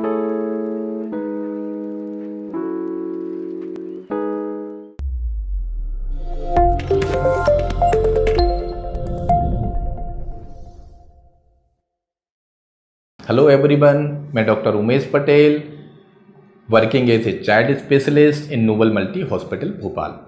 Hello everyone, मैं doctor Umesh Patel, working as a child specialist in Noble multi hospital Bhopal.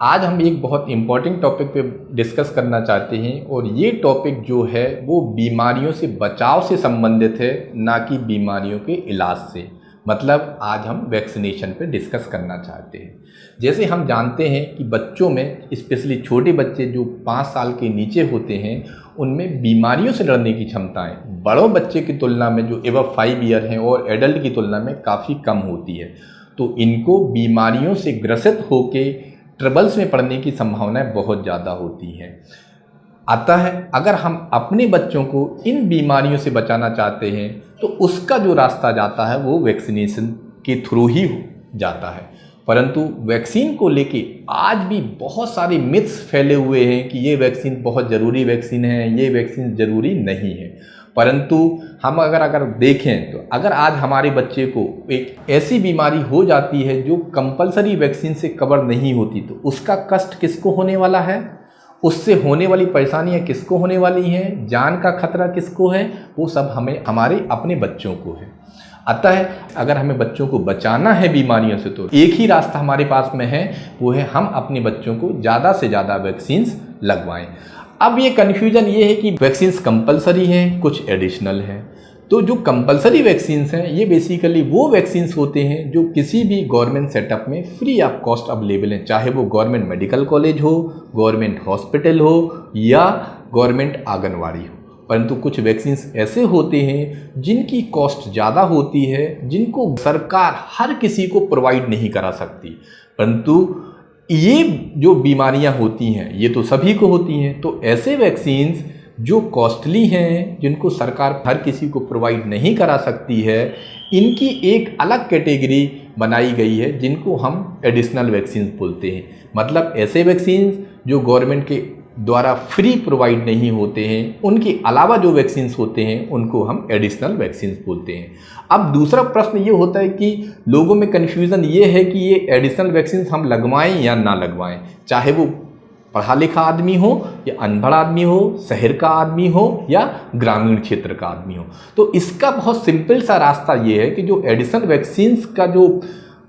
आज हम एक बहुत इम्पॉर्टेंट टॉपिक पे डिस्कस करना चाहते हैं और ये टॉपिक जो है वो बीमारियों से बचाव से संबंधित है, ना कि बीमारियों के इलाज से। मतलब आज हम वैक्सीनेशन पे डिस्कस करना चाहते हैं। जैसे हम जानते हैं कि बच्चों में, स्पेशली छोटे बच्चे जो 5 साल के नीचे होते हैं, उनमें बीमारियों से लड़ने की क्षमताएं बड़ों बच्चे की तुलना में जो एबव 5 ईयर हैं और एडल्ट की तुलना में काफ़ी कम होती है। तो इनको बीमारियों से ग्रसित होकर ट्रबल्स में पड़ने की संभावनाएं बहुत ज़्यादा होती हैं। अतः अगर हम अपने बच्चों को इन बीमारियों से बचाना चाहते हैं तो उसका जो रास्ता जाता है वो वैक्सीनेशन के थ्रू ही जाता है। परंतु वैक्सीन को लेके आज भी बहुत सारे मिथ्स फैले हुए हैं कि ये वैक्सीन बहुत ज़रूरी वैक्सीन है, ये वैक्सीन ज़रूरी नहीं है। परंतु हम अगर देखें तो अगर आज हमारे बच्चे को एक ऐसी बीमारी हो जाती है जो कंपलसरी वैक्सीन से कवर नहीं होती, तो उसका कष्ट किसको होने वाला है, उससे होने वाली परेशानियां किसको होने वाली हैं, जान का खतरा किसको है, वो सब हमें हमारे अपने बच्चों को है। अतः अगर हमें बच्चों को बचाना है बीमारियों से तो एक ही रास्ता हमारे पास में है, वो है हम अपने बच्चों को ज़्यादा से ज़्यादा वैक्सीन्स लगवाएं। अब ये कन्फ्यूजन ये है कि वैक्सीन्स कंपलसरी हैं, कुछ एडिशनल हैं। तो जो कंपलसरी वैक्सीन्स हैं ये बेसिकली वो वैक्सीन्स होते हैं जो किसी भी गवर्नमेंट सेटअप में फ्री ऑफ कॉस्ट अवेलेबल हैं, चाहे वो गवर्नमेंट मेडिकल कॉलेज हो, गवर्नमेंट हॉस्पिटल हो या गवर्नमेंट आंगनवाड़ी हो। परंतु कुछ वैक्सीन्स ऐसे होते हैं जिनकी कॉस्ट ज़्यादा होती है, जिनको सरकार हर किसी को प्रोवाइड नहीं करा सकती। परंतु ये जो बीमारियां होती हैं ये तो सभी को होती हैं। तो ऐसे वैक्सीन्स जो कॉस्टली हैं, जिनको सरकार हर किसी को प्रोवाइड नहीं करा सकती है, इनकी एक अलग कैटेगरी बनाई गई है जिनको हम एडिशनल वैक्सीन्स बोलते हैं। मतलब ऐसे वैक्सीन्स जो गवर्नमेंट के द्वारा फ्री प्रोवाइड नहीं होते हैं, उनके अलावा जो वैक्सीन्स होते हैं उनको हम एडिशनल वैक्सीन्स बोलते हैं। अब दूसरा प्रश्न ये होता है कि लोगों में कन्फ्यूज़न ये है कि ये एडिशनल वैक्सीन्स हम लगवाएं या ना लगवाएं, चाहे वो पढ़ा लिखा आदमी हो या अनपढ़ आदमी हो, शहर का आदमी हो या ग्रामीण क्षेत्र का आदमी हो। तो इसका बहुत सिंपल सा रास्ता ये है कि जो एडिशनल वैक्सीन्स का जो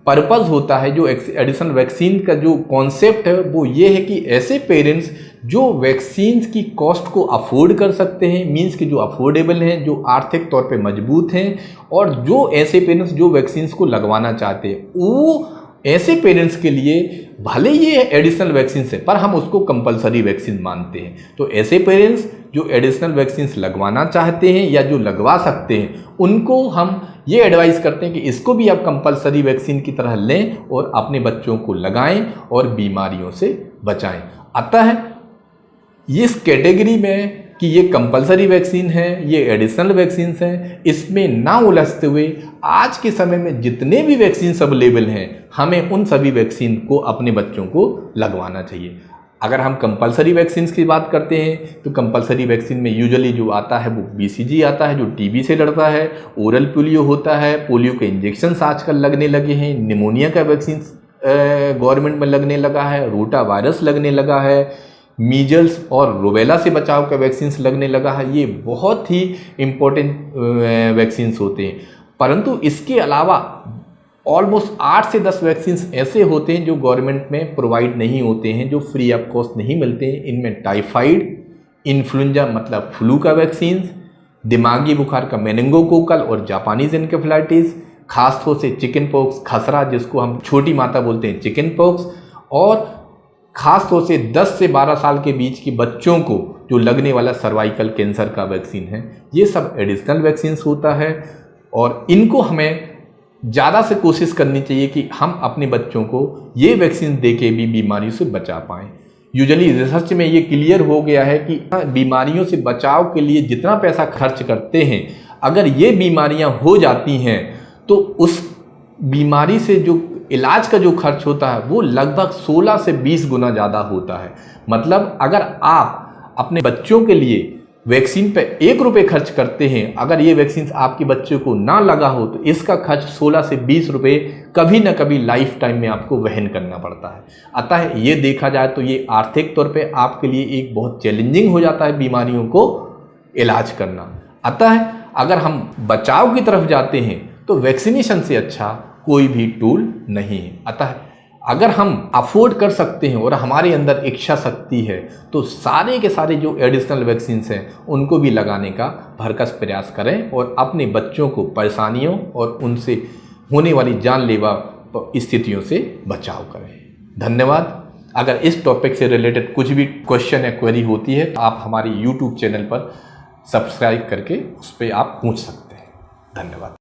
पर्पज़ होता है, जो एडिशनल वैक्सीन का जो कॉन्सेप्ट है वो ये है कि ऐसे पेरेंट्स जो वैक्सीन्स की कॉस्ट को अफोर्ड कर सकते हैं, मींस कि जो अफोर्डेबल हैं, जो आर्थिक तौर पे मजबूत हैं, और जो ऐसे पेरेंट्स जो वैक्सीन्स को लगवाना चाहते हैं, वो ऐसे पेरेंट्स के लिए भले ये एडिशनल वैक्सीन है पर हम उसको कंपलसरी वैक्सीन मानते हैं। तो ऐसे पेरेंट्स जो एडिशनल वैक्सीन्स लगवाना चाहते हैं या जो लगवा सकते हैं, उनको हम ये एडवाइस करते हैं कि इसको भी आप कंपलसरी वैक्सीन की तरह लें और अपने बच्चों को लगाएं और बीमारियों से बचाएं। अतः इस कैटेगरी में कि ये कंपलसरी वैक्सीन है, ये एडिशनल वैक्सीन्स हैं, इसमें ना उलझते हुए आज के समय में जितने भी वैक्सीन्स अवेलेबल हैं, हमें उन सभी वैक्सीन को अपने बच्चों को लगवाना चाहिए। अगर हम कंपलसरी वैक्सीन्स की बात करते हैं तो कंपलसरी वैक्सीन में यूजुअली जो आता है वो BCG आता है, जो टीबी से लड़ता है, ओरल पोलियो होता है, पोलियो के इंजेक्शन्स आजकल लगने लगे हैं, निमोनिया का वैक्सीन गवर्नमेंट में लगने लगा है, रोटा वायरस लगने लगा है, मीजल्स और रूबेला से बचाव का वैक्सीन्स लगने लगा है। ये बहुत ही इम्पोर्टेंट वैक्सीन्स होते हैं। परंतु इसके अलावा ऑलमोस्ट 8 से 10 वैक्सीन्स ऐसे होते हैं जो गवर्नमेंट में प्रोवाइड नहीं होते हैं, जो फ्री ऑफ कॉस्ट नहीं मिलते हैं। इनमें टाइफाइड, इन्फ्लुएंजा मतलब फ्लू का वैक्सीन्स, दिमागी बुखार का मेनिंगोकोकल और जापानीज एनकेफेलाइटिस, खासतौर से चिकन पॉक्स, खसरा जिसको हम छोटी माता बोलते हैं चिकन पॉक्स, और ख़ास तौर से 10 से 12 साल के बीच के बच्चों को जो लगने वाला सर्वाइकल कैंसर का वैक्सीन है। ये सब एडिशनल वैक्सीन्स होता है और इनको हमें ज़्यादा से कोशिश करनी चाहिए कि हम अपने बच्चों को ये वैक्सीन दे के भी बीमारियों से बचा पाएँ। यूजुअली रिसर्च में ये क्लियर हो गया है कि बीमारियों से बचाव के लिए जितना पैसा खर्च करते हैं, अगर ये बीमारियां हो जाती हैं तो उस बीमारी से जो इलाज का जो खर्च होता है वो लगभग 16 से 20 गुना ज़्यादा होता है। मतलब अगर आप अपने बच्चों के लिए वैक्सीन पे 1 रुपये खर्च करते हैं, अगर ये वैक्सीन आपके बच्चे को ना लगा हो तो इसका खर्च 16 से 20 रुपये कभी ना कभी लाइफ टाइम में आपको वहन करना पड़ता है। अतः ये देखा जाए तो ये आर्थिक तौर पे आपके लिए एक बहुत चैलेंजिंग हो जाता है बीमारियों को इलाज करना। अतः अगर हम बचाव की तरफ जाते हैं तो वैक्सीनेशन से अच्छा कोई भी टूल नहीं है। अतः अगर हम अफोर्ड कर सकते हैं और हमारे अंदर इच्छा शक्ति है तो सारे के सारे जो एडिशनल वैक्सीन्स हैं उनको भी लगाने का भरकस प्रयास करें और अपने बच्चों को परेशानियों और उनसे होने वाली जानलेवा स्थितियों से बचाव करें। धन्यवाद। अगर इस टॉपिक से रिलेटेड कुछ भी क्वेश्चन या क्वेरी होती है तो आप हमारे YouTube चैनल पर सब्सक्राइब करके उस पर आप पूछ सकते हैं। धन्यवाद।